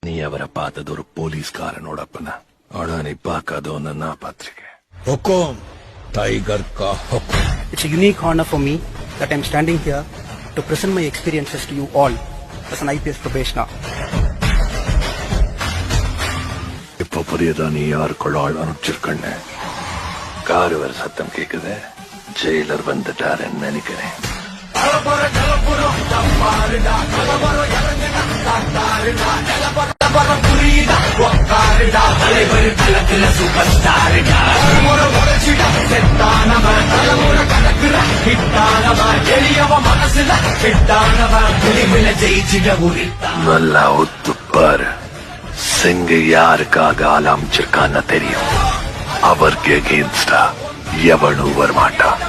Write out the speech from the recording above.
நீ அவரை பார்த்தது ஒரு போலீஸ்காரனோட அப்பன. ஆனா நீ பார்க்காதவன நான் பார்த்திருக்கேன். हुकुम टाइगर का हुकुम. It's a unique honor for me that I'm standing here to present my experiences to you all as an IPS probationer. இப்ப புரியுதா நீ யாருக்குள்ள ஆள் அனுப்பிச்சிருக்கன்னு? காரு வர சத்தம் கேக்குது. ஜெயிலர் வந்துட்டாருன்னு நினைக்கிறேன். நல்லா ஒத்துப்பாரு. சிங்க யாருக்காக ஆளாமிச்சிருக்கான்னு தெரியும். அவருக்கு அகேன்ஸ்டா எவனும் வரமாட்டான்.